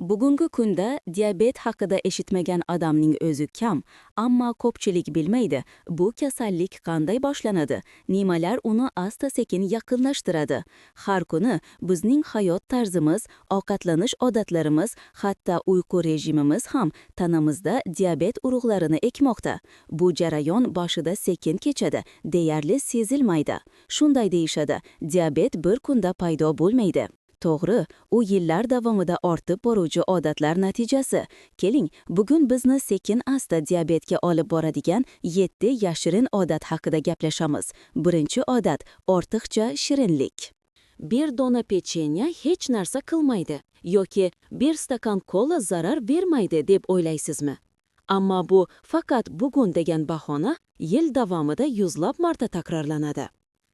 Bugungi kunda diabet haqida eshitmagan odamning o'zi kam, ammo ko'pchilik bilmaydi, bu kasallik qanday boshlanadi, nimalar uni asta-sekin yaqinlashtiradi. Har kuni bizning hayot tarzimiz, ovqatlanish odatlarimiz, hatto uyqu rejimimiz ham tanamizda diabet urug'larini ekmoqda. Bu jarayon boshida sekin kechadi, deyarli sezilmaydi. Shunday deyishadi, diabet bir kunda paydo bo'lmaydi. To'g'ri, u yillar davomida ortib boruvchi odatlar natijasi. Keling, bugun bizni sekin-asta diabetga olib boradigan 7 yashirin odat haqida gaplashamiz. Birinchi odat — ortiqcha shirinlik. Bir dona pechenya hech narsa qilmaydi yoki bir stakan kola zarar bermaydi deb o'ylaysizmi? Ammo bu faqat bugun degan bahona yil davomida yuzlab marta takrorlanadi.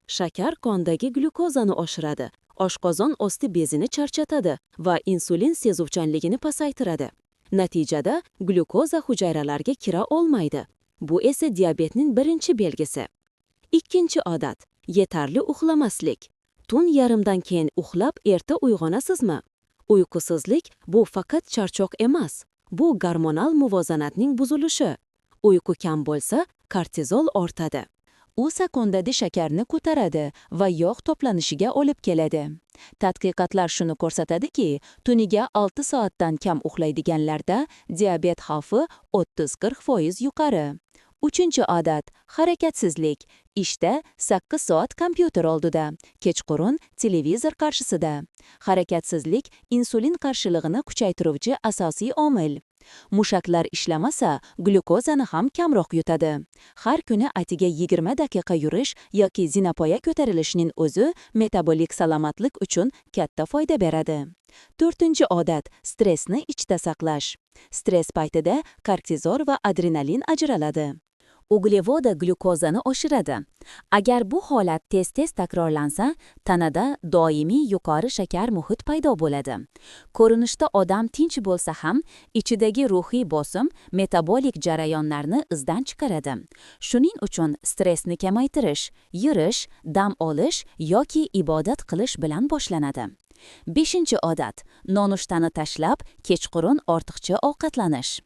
Shakar qondagi glyukozani oshiradi, oshqozon osti bezini charchatadi va insulin sezuvchanligini pasaytiradi. Natijada glyukoza hujayralarga kira olmaydi. Bu esa diabetning birinchi belgisi. Ikkinchi odat — yetarli uxlamaslik. Tun yarimdan keyin uxlab erta uyg'onasizmi? Uyqusizlik bu faqat charchoq emas, bu gormonal muvozanatning buzilishi. Uyqu kam bo'lsa, kortizol ortadi. U sekundada shakarni ko'taradi va yog' to'planishiga olib keladi. Tadqiqotlar shuni ko'rsatadiki, tuniga 6 soatdan kam uxlaydiganlarda diabet xavfi 30-40% yuqori. Uchinchi odat — harakatsizlik. Ishda 8 soat kompyuter oldida, kechqurun televizor qarshisida. Harakatsizlik insulin qarshilig'ini kuchaytiruvchi asosiy omil. Mushaklar ishlamasa, glyukozani ham kamroq yutadi. Har kuni atiga 20 daqiqa yurish yoki zinapoya ko'tarilishning o'zi metabolik salomatlik uchun katta foyda beradi. To'rtinchi odat — stressni ichda saqlash. Stress paytida kortizol va adrenalin ajraladi. Uglevoda glyukozani oshiradi. Agar bu holat tez-tez takrorlansa, tanada doimiy yuqori shakar muhit paydo bo'ladi. Ko'rinishda odam tinch bo'lsa ham, ichidagi ruhiy bosim metabolik jarayonlarni izdan chiqaradi. Shuning uchun stressni kamaytirish, yurish, dam olish yoki ibodat qilish bilan boshlanadi. Beshinchi odat — nonushtani tashlab, kechqurun ortiqcha ovqatlanish.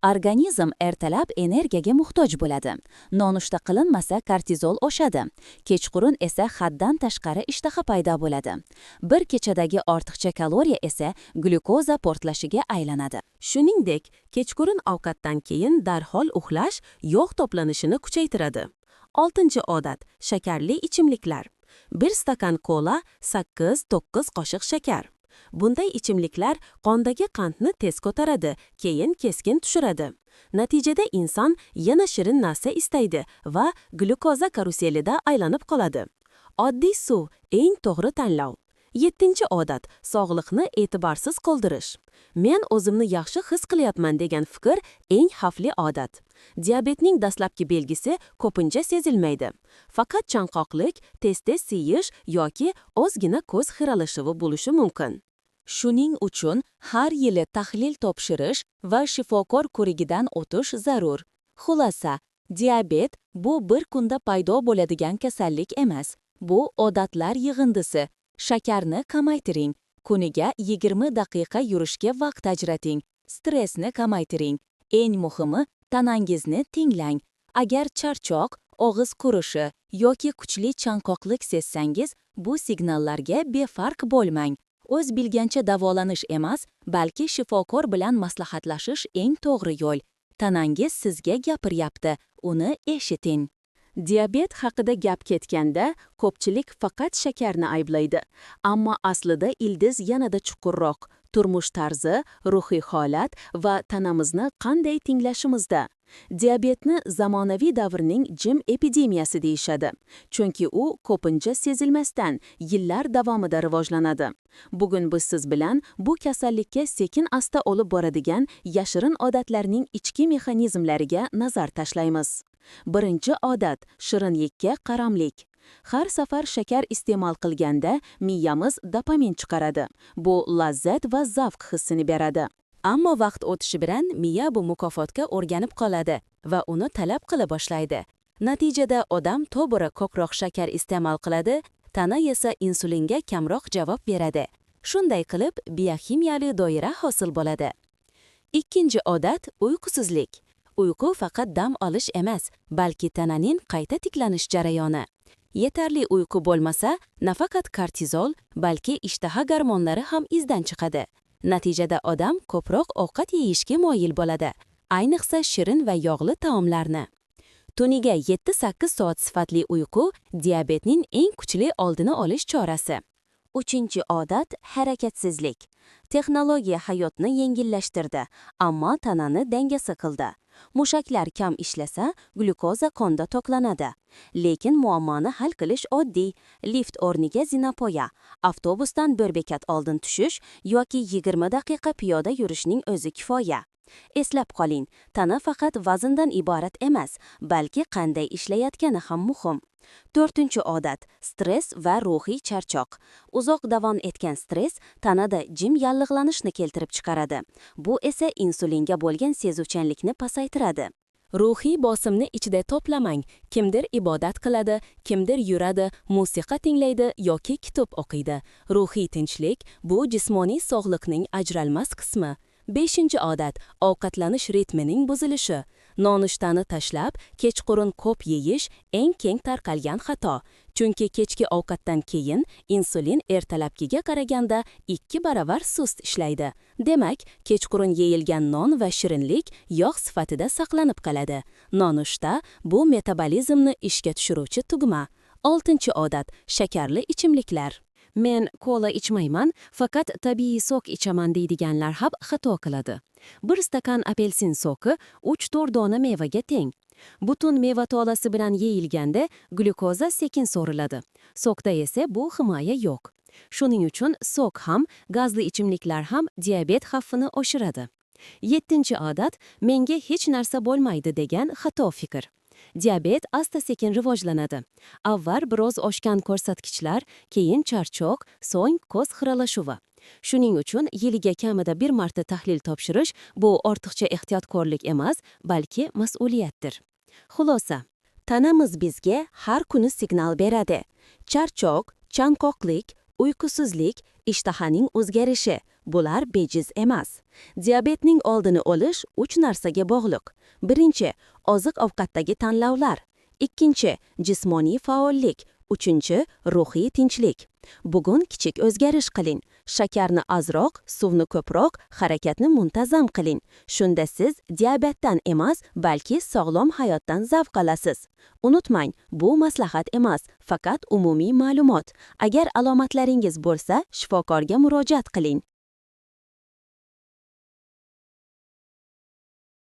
Organizm ertalab energiyaga muhtoj bo'ladi. Nonushta qilinmasa kortizol oshadi. Kechqurun esa haddan tashqari ishtaha paydo bo'ladi. Bir kechadagi ortiqcha kaloriya esa glyukoza portlashiga aylanadi. Shuningdek, kechqurun ovqatdan keyin darhol uxlash yog' to'planishini kuchaytiradi. Oltinchi odat — shakarli ichimliklar. Bir stakan kola 8-9 qoshiq shakar. Bunday ichimliklar qondagi qandni tez ko'taradi, keyin keskin tushiradi. Natijada inson yana shirin narsa istaydi va glyukoza karuselida aylanib qoladi. Oddiy suv eng to'g'ri tanlov. Yettinchi odat — sog'liqni e'tiborsiz qoldirish. Men o'zimni yaxshi his qilyapman degan fikr eng xavfli odat. Diabetning dastlabki belgisi ko'pincha sezilmaydi. Faqat chanqoqlik, tez-tez siyish yoki ozgina ko'z xiralashuvi bo'lishi mumkin. Shuning uchun har yili tahlil topshirish va shifokor ko'rigidan o'tish zarur. Xulosa, diabet bu bir kunda paydo bo'ladigan kasallik emas. Bu odatlar yig'indisi. Shakarni kamaytiring. Kuniga 20 daqiqa yurishga vaqt ajrating. Stressni kamaytiring. Eng muhimi, tanangizni tinglang. Agar charchoq, og'iz qurishi yoki kuchli chanqoqlik sezsangiz, bu signallarga befarq bo'lmang. O'z bilgancha davolanish emas, balki shifokor bilan maslahatlashish eng to'g'ri yo'l. Tanangiz sizga gapiryapti, uni eshiting. Diabet haqida gap ketganda, ko'pchilik faqat shakarni ayblaydi. Ammo aslida ildiz yanada chuqurroq. Turmush tarzi, ruhiy holat va tanamizni qanday tinglashimizda. Diabetni zamonaviy davrning jim epidemiyasi deyishadi. Chunki u ko'pincha sezilmasdan yillar davomida rivojlanadi. Bugun biz siz bilan bu kasallikka sekin-asta olib boradigan yashirin odatlarning ichki mexanizmlariga nazar tashlaymiz. Birinchi odat — shirinlikka qaramlik. Har safar shakar iste'mol qilganda miyamiz dopamin chiqaradi. Bu lazzat va zavq hissini beradi. Ammo vaqt o'tishi bilan miya bu mukofotga o'rganib qoladi va uni talab qila boshlaydi. Natijada odam tobora ko'proq shakar iste'mol qiladi, tana esa insulinga kamroq javob beradi. Shunday qilib, biokimiyali doira hosil bo'ladi. Ikkinchi odat uyqusizlik. Uyqu faqat dam olish emas, balki tananing qayta tiklanish jarayoni. Yetarli uyqu bo'lmasa, nafaqat kortizol, balki ishtaha gormonlari ham izdan chiqadi. Natijada odam ko'proq ovqat yeyishga moyil bo'ladi, ayniqsa shirin va yog'li taomlarni. Tuniga 7-8 soat sifatli uyqu diabetning eng kuchli oldini olish chorasi. Uchinchi odat harakatsizlik. Texnologiya hayotni yengillashtirdi, ammo tanani dangasa qildi. Mushaklar kam ishlasa, glyukoza qonda to'planadi. Lekin muammoni hal qilish oddiy. Lift o'rniga zinapoya, avtobusdan bir bekat oldin tushish yoki 20 daqiqa piyoda yurishning o'zi kifoya. Eslab qoling, tana faqat vazndan iborat emas, balki qanday ishlayotgani ham muhim. To'rtinchi odat stress va ruhiy charchoq. Uzoq davom etgan stress tanada jim yallig'lanishni keltirib chiqaradi. Bu esa insulinga bo'lgan sezuvchanlikni pasaytiradi. Ruhiy bosimni ichida to'plamang. Kimdir ibodat qiladi, kimdir yuradi, musiqa tinglaydi yoki kitob o'qiydi. Ruhiy tinchlik bu jismoniy sog'liqning ajralmas qismi. 5-odat ovqatlanish ritmining buzilishi. Nonushtani tashlab, kechqurun ko'p yeyish eng keng tarqalgan xato. Chunki kechki ovqatdan keyin insulin ertalabkiga qaraganda 2 baravar sust ishlaydi. Demak, kechqurun yeyilgan non va shirinlik yog' sifatida saqlanib qoladi. Nonushta bu metabolizmni ishga tushiruvchi tugma. 6-odat shakarli ichimliklar. Men kola ichmayman, faqat tabiiy sok ichaman deydiganlar ham xato qiladi. Bir stakan apelsin soki 3-4 dona mevaga teng. Butun meva tolasi bilan yeyilganda glyukoza sekin so'riladi. Sokda esa bu himoya yo'q. Shuning uchun sok ham, gazli ichimliklar ham diabet xavfini oshiradi. 7-odat menga hech narsa bo'lmaydi degan xato fikr. Diabet asta-sekin rivojlanadi. Avval biroz oshgan ko'rsatkichlar, keyin charchoq, so'ng ko'z xiralashuvi. Shuning uchun yiliga kamida bir marta tahlil topshirish bu ortiqcha ehtiyotkorlik emas, balki mas'uliyatdir. Xulosa: tanamiz bizga har kuni signal beradi. Charchoq, chanqoqlik, uyqusizlik, ishtahaning o'zgarishi bular bejiz emas. Diabetning oldini olish 3 narsaga bog'liq. Birinchi, oziq-ovqatdagi tanlovlar. Ikkinchi, jismoniy faollik. Uchinchi, ruhiy tinchlik. Bugun kichik o'zgarish qiling. Shakarni azroq, suvni ko'proq, harakatni muntazam qiling. Shunda siz diabetdan emas, balki sog'lom hayotdan zavq olasiz. Unutmang, bu maslahat emas, faqat umumiy ma'lumot. Agar alomatlaringiz bo'lsa, shifokorga murojaat qiling.